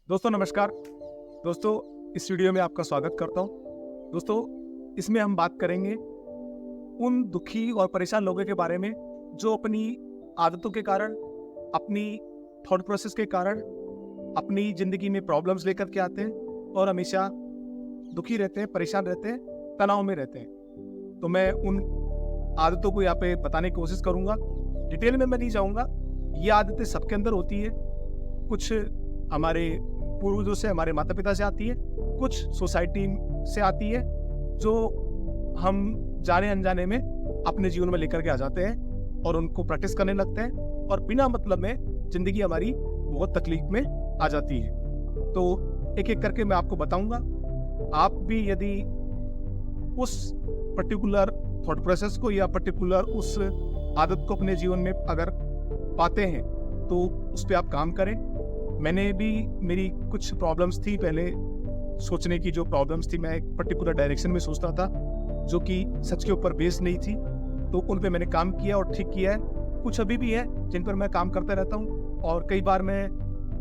दोस्तों नमस्कार। दोस्तों इस वीडियो में आपका स्वागत करता हूं। दोस्तों इसमें हम बात करेंगे उन दुखी और परेशान लोगों के बारे में जो अपनी आदतों के कारण, अपनी थॉट प्रोसेस के कारण, अपनी ज़िंदगी में प्रॉब्लम्स लेकर के आते हैं और हमेशा दुखी रहते हैं, परेशान रहते हैं, तनाव में रहते हैं। तो मैं उन आदतों को यहाँ पे बताने की कोशिश करूँगा। डिटेल में मैं नहीं जाऊँगा। ये आदतें सबके अंदर होती है। कुछ हमारे पूर्वजों से, हमारे माता पिता से आती है, कुछ सोसाइटी से आती है जो हम जाने अनजाने में अपने जीवन में लेकर के आ जाते हैं और उनको प्रैक्टिस करने लगते हैं और बिना मतलब में जिंदगी हमारी बहुत तकलीफ में आ जाती है। तो एक एक करके मैं आपको बताऊंगा। आप भी यदि उस पर्टिकुलर थॉट प्रोसेस को या पर्टिकुलर उस आदत को अपने जीवन में अगर पाते हैं तो उस पर आप काम करें। मैंने भी, मेरी कुछ प्रॉब्लम्स थी पहले, सोचने की जो प्रॉब्लम्स थी, मैं एक पर्टिकुलर डायरेक्शन में सोचता था जो कि सच के ऊपर बेस नहीं थी। तो उन पे मैंने काम किया और ठीक किया है। कुछ अभी भी है जिन पर मैं काम करता रहता हूँ और कई बार मैं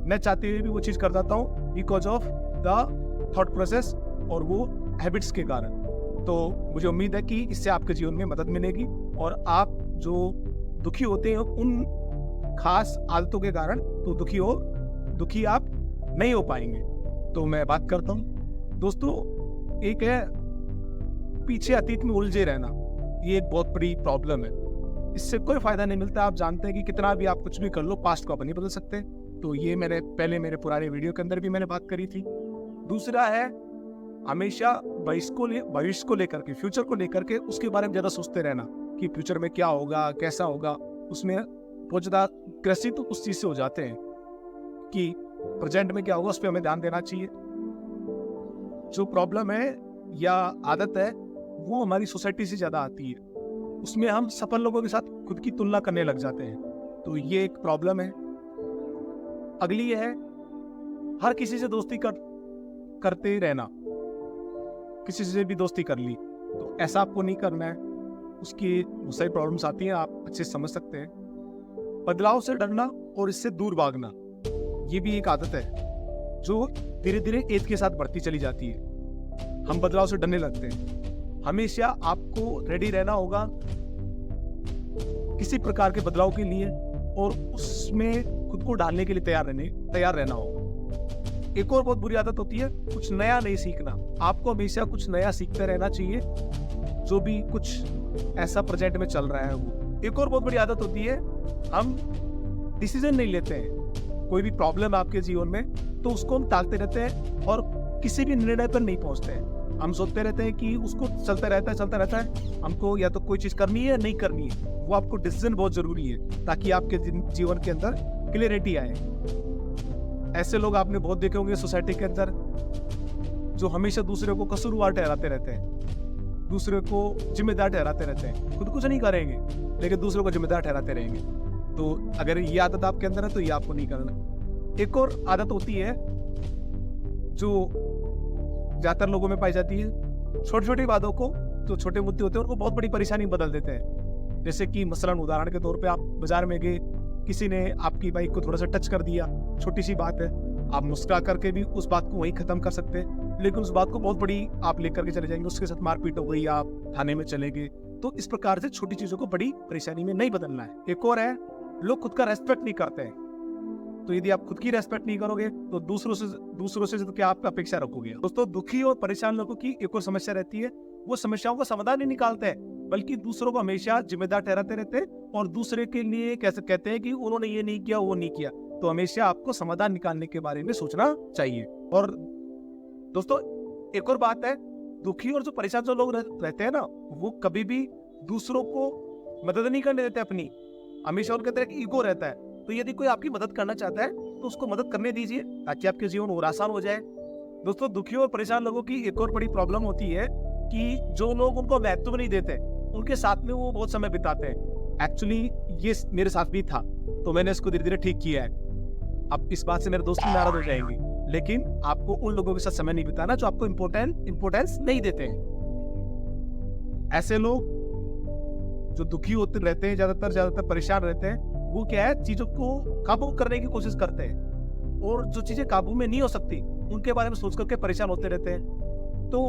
न चाहते हुए भी वो चीज़ कर जाता हूँ because of the thought process और वो हैबिट्स के कारण। तो मुझे उम्मीद है कि इससे आपके जीवन में मदद मिलेगी और आप जो दुखी होते हैं उन खास आदतों के कारण, तो दुखी आप नहीं हो पाएंगे। तो मैं बात करता हूँ। दोस्तों एक है पीछे अतीत में उलझे रहना। ये एक बहुत बड़ी प्रॉब्लम है। इससे कोई फायदा नहीं मिलता। आप जानते हैं कि कितना भी आप कुछ भी कर लो, पास्ट को आप नहीं बदल सकते। तो ये मैंने पहले मेरे पुराने वीडियो के अंदर भी मैंने बात करी थी। दूसरा है हमेशा भविष्य को लेकर के, फ्यूचर को लेकर के उसके बारे में ज्यादा सोचते रहना कि फ्यूचर में क्या होगा, कैसा होगा। उसमें बहुत ज्यादा ग्रसित तो उस चीज से हो जाते हैं कि प्रेजेंट में क्या होगा, उस पर हमें ध्यान देना चाहिए। जो प्रॉब्लम है या आदत है वो हमारी सोसाइटी से ज्यादा आती है। उसमें हम सफल लोगों के साथ खुद की तुलना करने लग जाते हैं। तो ये एक प्रॉब्लम है। अगली है हर किसी से दोस्ती करते रहना। किसी से भी दोस्ती कर ली तो ऐसा आपको नहीं करना है। उसकी बहुत सारी प्रॉब्लम्स आती हैं, आप अच्छे से समझ सकते हैं। बदलाव से डरना और इससे दूर भागना, ये भी एक आदत है जो धीरे धीरे एज के साथ बढ़ती चली जाती है। हम बदलाव से डरने लगते हैं। हमेशा आपको रेडी रहना होगा किसी प्रकार के बदलाव के लिए और उसमें खुद को डालने के लिए तैयार रहना होगा। एक और बहुत बुरी आदत होती है कुछ नया नहीं सीखना। आपको हमेशा कुछ नया सीखते रहना चाहिए, जो भी कुछ ऐसा प्रेजेंट में चल रहा है वो। एक और बहुत बड़ी आदत होती है हम डिसीजन नहीं लेते हैं। कोई भी प्रॉब्लम है आपके जीवन में तो उसको हम टालते रहते हैं और किसी भी निर्णय पर नहीं पहुंचते हैं। हम सोचते रहते हैं कि उसको चलता रहता है। हमको या तो कोई चीज करनी है या नहीं करनी है। वो आपको डिसीजन बहुत जरूरी है ताकि आपके जीवन के अंदर क्लियरिटी आए। ऐसे लोग आपने बहुत देखे होंगे सोसाइटी के अंदर जो हमेशा दूसरे को कसूरवार ठहराते रहते हैं, दूसरे को जिम्मेदार ठहराते रहते हैं। खुद कुछ नहीं करेंगे लेकिन दूसरों को जिम्मेदार ठहराते रहेंगे। तो अगर ये आदत आपके अंदर है तो ये आपको नहीं करना। एक और आदत होती है जो ज्यादातर लोगों में पाई जाती है। छोटी छोटी बातों को, जो छोटे मुद्दे होते हैं उनको बहुत बड़ी परेशानी बदल देते हैं। जैसे कि मसलन उदाहरण के तौर पे आप बाजार में गए, किसी ने आपकी बाइक को थोड़ा सा टच कर दिया, छोटी सी बात है, आप मुस्कुरा करके भी उस बात को वहीं खत्म कर सकते हैं, लेकिन उस बात को बहुत बड़ी आप लेकर के चले जाएंगे, उसके साथ मारपीट हो गई, आप थाने में चले गए। तो इस प्रकार से छोटी चीजों को बड़ी परेशानी में नहीं बदलना है। एक और है लोग खुद का रेस्पेक्ट नहीं करते हैं। तो यदि आप खुद की रेस्पेक्ट नहीं करोगे तो दूसरों से तो क्या आप अपेक्षा रखोगे। दोस्तों दुखी और परेशान लोगों की एक और समस्या रहती है, वो समस्याओं का समाधान नहीं निकालते हैं बल्कि दूसरों को हमेशा जिम्मेदार ठहराते रहते हैं और दूसरे के लिए कैसे कहते हैं कि उन्होंने ये नहीं किया, वो नहीं किया। तो हमेशा आपको समाधान निकालने के बारे में सोचना चाहिए। और दोस्तों एक और बात है, दुखी और जो परेशान जो लोग रहते हैं ना, वो कभी भी दूसरों को मदद नहीं करने देते अपनी। हमेशा उनके अंदर एक ईगो रहता है। तो यदि कोई आपकी मदद करना चाहता है तो उसको मदद करने दीजिए ताकि आपके जीवन और आसान हो जाए। दोस्तों दुखी और परेशान लोगों की एक और बड़ी प्रॉब्लम होती है कि जो लोग उनको महत्व नहीं देते उनके साथ में वो बहुत समय बिताते हैं। एक्चुअली ये मेरे साथ भी था, तो मैंने इसको धीरे धीरे ठीक किया है। अब इस बात से मेरे दोस्त भी नाराज हो जाएंगे, लेकिन आपको उन लोगों के साथ समय नहीं बिताना जो आपको इम्पोर्टेंस नहीं देते हैं। ऐसे लोग जो दुखी होते रहते हैं, ज्यादातर परेशान रहते हैं, वो क्या है, चीजों को काबू करने की कोशिश करते हैं। और जो चीजें काबू में नहीं हो सकती उनके बारे में सोच करके परेशान होते रहते हैं। तो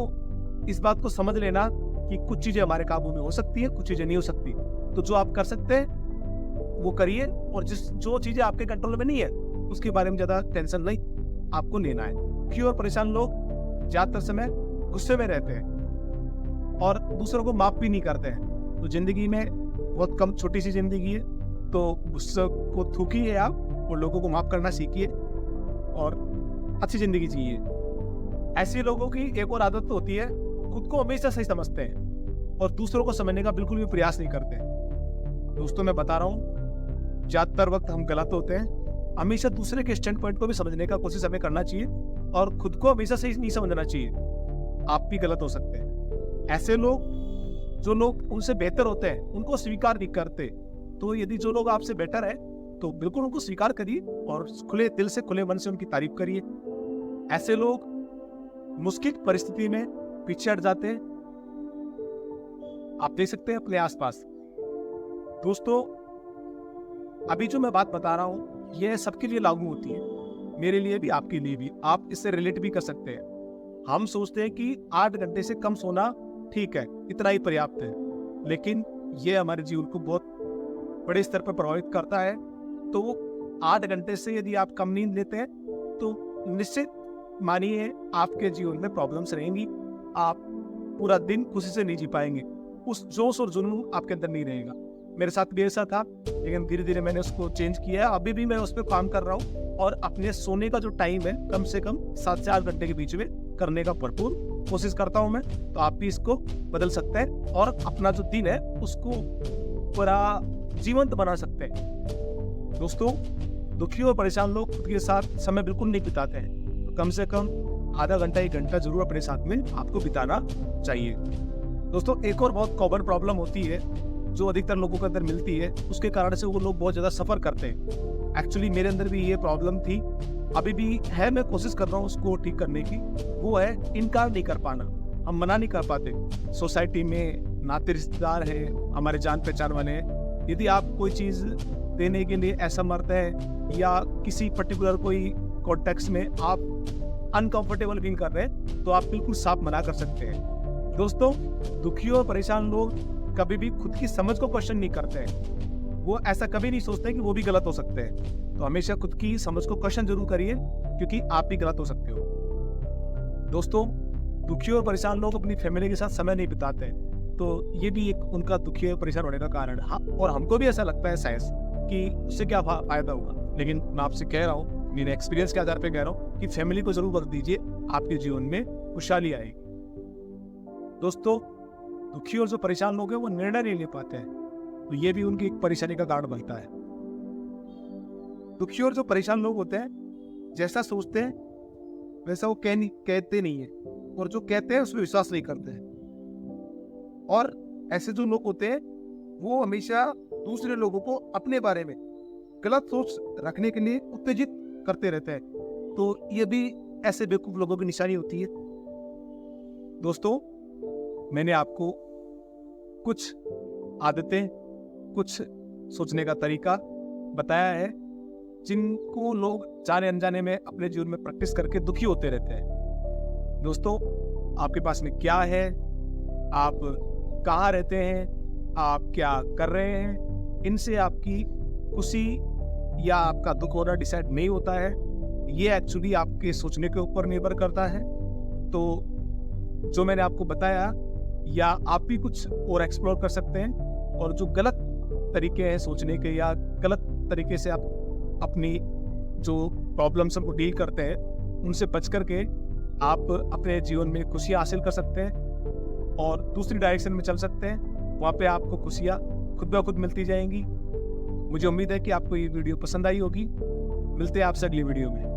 इस बात को समझ लेना कि कुछ चीजें हमारे काबू में हो सकती है, कुछ चीजें नहीं हो सकती। तो जो आप कर सकते हैं वो करिए, और जो चीजें आपके कंट्रोल में नहीं है उसके बारे में ज्यादा टेंशन नहीं आपको लेना है। दुखी और परेशान लोग ज्यादातर समय गुस्से में रहते हैं और दूसरों को माफ भी नहीं करते हैं। तो जिंदगी में बहुत कम छोटी सी जिंदगी है, तो गुस्से को थूकिए आप और लोगों को माफ करना सीखिए और अच्छी जिंदगी जिए। ऐसे लोगों की एक और आदत तो होती है, खुद को हमेशा सही समझते हैं और दूसरों को समझने का बिल्कुल भी प्रयास नहीं करते। दोस्तों मैं बता रहा हूँ, ज्यादातर वक्त हम गलत होते हैं। हमेशा दूसरे के स्टैंड पॉइंट को भी समझने का कोशिश हमें करना चाहिए और खुद को हमेशा सही नहीं समझना चाहिए। आप भी गलत हो सकते हैं। ऐसे लोग, जो लोग उनसे बेहतर होते हैं, उनको स्वीकार नहीं करते। तो यदि जो लोग आपसे बेटर है तो बिल्कुल उनको स्वीकार करिए और खुले दिल से, खुले मन से उनकी तारीफ करिए। ऐसे लोग मुश्किल परिस्थिति में पीछे हट जाते हैं। आप देख सकते हैं अपने आसपास। दोस्तों अभी जो मैं बात बता रहा हूं यह सबके लिए लागू होती है, मेरे लिए भी, आपके लिए भी। आप इससे रिलेट भी कर सकते हैं। हम सोचते हैं कि 8 घंटे से कम सोना ठीक है, इतना ही पर्याप्त है, लेकिन यह हमारे जीवन को बहुत बड़े स्तर पर प्रभावित करता है। तो 8 घंटे से यदि आप कम नींद लेते हैं तो निश्चित मानिए आपके जीवन में प्रॉब्लम्स रहेंगी। आप पूरा दिन खुशी से नहीं जी पाएंगे, उस जोश और जुनून आपके अंदर नहीं रहेगा। मेरे साथ भी ऐसा था, लेकिन धीरे धीरे मैंने उसको चेंज किया है। अभी भी मैं उस पर काम कर रहा हूँ और अपने सोने का जो टाइम है कम से कम 7 से 8 घंटे के बीच में करने का भरपूर कोशिश करता हूँ मैं। तो आप भी इसको बदल सकते हैं और अपना जो दिन है उसको पूरा जीवंत बना सकते हैं। दोस्तों दुखी और परेशान लोग खुद के साथ समय बिल्कुल नहीं बिताते हैं, तो कम से कम आधा घंटा 1 घंटा जरूर अपने साथ में आपको बिताना चाहिए। दोस्तों एक और बहुत कॉमन प्रॉब्लम होती है जो अधिकतर लोगों के अंदर मिलती है, उसके कारण से वो लोग बहुत ज़्यादा सफ़र करते हैं। एक्चुअली मेरे अंदर भी ये प्रॉब्लम थी, अभी भी है, मैं कोशिश कर रहा हूँ उसको ठीक करने की। वो है इनकार नहीं कर पाना। हम मना नहीं कर पाते। सोसाइटी में नाते रिश्तेदार हैं, हमारे जान पहचान वाले हैं, यदि आप कोई चीज़ देने के लिए असमर्थ है या किसी पर्टिकुलर कोई कॉन्टेक्स्ट में आप अनकंफर्टेबल फील कर रहे हैं, तो आप बिल्कुल साफ मना कर सकते हैं। दोस्तों दुखी और परेशान लोग कभी भी खुद की समझ को क्वेश्चन नहीं करते हैं। वो ऐसा कभी नहीं सोचते कि वो भी गलत हो सकते हैं। तो हमेशा खुद की समझ को क्वेश्चन जरूर करिए, क्योंकि आप भी गलत हो सकते हो। दोस्तों दुखी और परेशान लोग अपनी फैमिली के साथ समय नहीं बिताते हैं, तो ये भी एक उनका दुखी और परेशान होने का कारण है। हाँ, और हमको भी ऐसा लगता है शायद कि उससे क्या फायदा होगा, लेकिन मैं आपसे कह रहा हूँ, मेरे एक्सपीरियंस के आधार पर कह रहा हूँ कि फैमिली को जरूर वक्त दीजिए, आपके जीवन में खुशहाली आएगी। दोस्तों दुखी और जो परेशान लोग हैं वो निर्णय नहीं ले पाते हैं, तो ये भी उनकी एक परेशानी का कारण बनता है। दुखी और जो परेशान लोग होते हैं जैसा सोचते हैं वैसा वो कहते नहीं है, और जो कहते हैं उसमें विश्वास नहीं करते हैं। और ऐसे जो लोग होते हैं वो हमेशा दूसरे लोगों को अपने बारे में गलत सोच रखने के लिए उत्तेजित करते रहते हैं। तो ये भी ऐसे बेवकूफ लोगों की निशानी होती है। दोस्तों मैंने आपको कुछ आदतें, कुछ सोचने का तरीका बताया है जिनको लोग जाने अनजाने में अपने जीवन में प्रैक्टिस करके दुखी होते रहते हैं। दोस्तों आपके पास में क्या है, आप कहाँ रहते हैं, आप क्या कर रहे हैं, इनसे आपकी खुशी या आपका दुख होना डिसाइड नहीं होता है। ये एक्चुअली आपके सोचने के ऊपर निर्भर करता है। तो जो मैंने आपको बताया, या आप भी कुछ और एक्सप्लोर कर सकते हैं, और जो गलत तरीके हैं सोचने के या गलत तरीके से आप अपनी जो प्रॉब्लम्स को डील करते हैं उनसे बच करके आप अपने जीवन में खुशियाँ हासिल कर सकते हैं और दूसरी डायरेक्शन में चल सकते हैं। वहाँ पे आपको खुशियाँ खुद ब खुद मिलती जाएंगी। मुझे उम्मीद है कि आपको ये वीडियो पसंद आई होगी। मिलते हैं आपसे अगली वीडियो में।